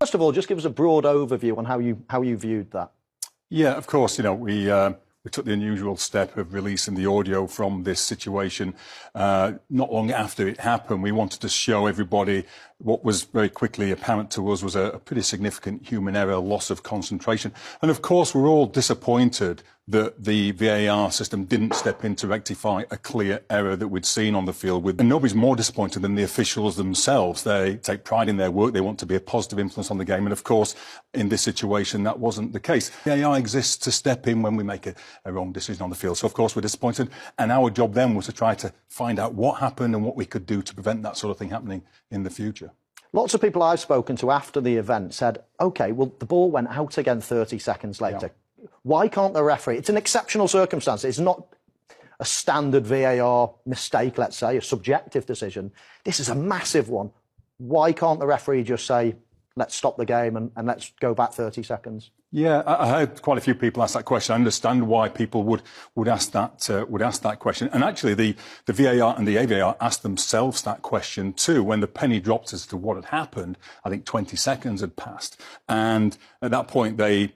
First of all, just give us a broad overview on how you viewed that. Yeah, of course. We took the unusual step of releasing the audio from this situation not long after it happened. We wanted to show everybody what was very quickly apparent to us was a pretty significant human error, loss of concentration. And of course, we're all disappointed that the VAR system didn't step in to rectify a clear error that we'd seen on the field. And nobody's more disappointed than the officials themselves. They take pride in their work. They want to be a positive influence on the game. And of course, in this situation, that wasn't the case. VAR exists to step in when we make a wrong decision on the field. So of course, we're disappointed. And our job then was to try to find out what happened and what we could do to prevent that sort of thing happening in the future. Lots of people I've spoken to after the event said, OK, well, the ball went out again 30 seconds later. Yeah. Why can't the referee? It's an exceptional circumstance. It's not a standard VAR mistake, let's say, a subjective decision. This is a massive one. Why can't the referee just say, let's stop the game and let's go back 30 seconds? Yeah, I heard quite a few people ask that question. I understand why people would ask that question. And actually, the VAR and the AVAR asked themselves that question too. When the penny dropped as to what had happened, I think 20 seconds had passed. And at that point, they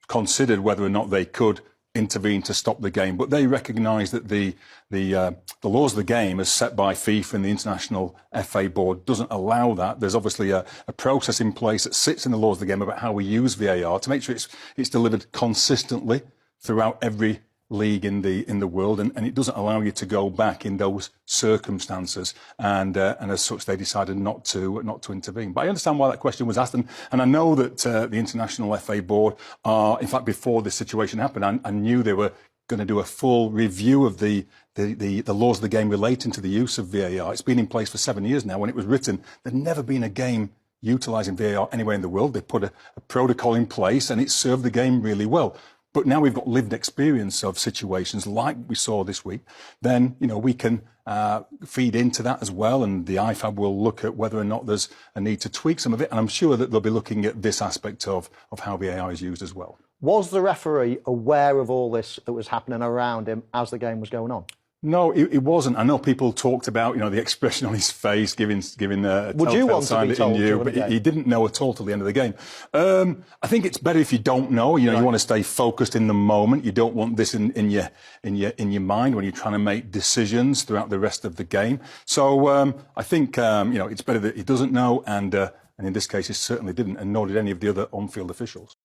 considered whether or not they could intervene to stop the game, but they recognise that the laws of the game, as set by FIFA and the International FA Board, doesn't allow that. There's obviously a process in place that sits in the laws of the game about how we use VAR to make sure it's delivered consistently throughout every league in the world, and it doesn't allow you to go back in those circumstances, and as such they decided not to intervene. But I understand why that question was asked, and I know that the International FA Board are, in fact, before this situation happened, I knew they were going to do a full review of the laws of the game relating to the use of VAR. It's been in place for 7 years now. When it was written, there'd never been a game utilising VAR anywhere in the world. They put a protocol in place, and it served the game really well. But now we've got lived experience of situations like we saw this week, then, we can feed into that as well. And the IFAB will look at whether or not there's a need to tweak some of it. And I'm sure that they'll be looking at this aspect of how VAR is used as well. Was the referee aware of all this that was happening around him as the game was going on? No, it wasn't. I know people talked about, the expression on his face, giving a Would you want to be told in you, but he didn't know at all till the end of the game. I think it's better if you don't know. You want to stay focused in the moment. You don't want this in your mind when you're trying to make decisions throughout the rest of the game. So I think it's better that he doesn't know, and in this case, he certainly didn't, and nor did any of the other on-field officials.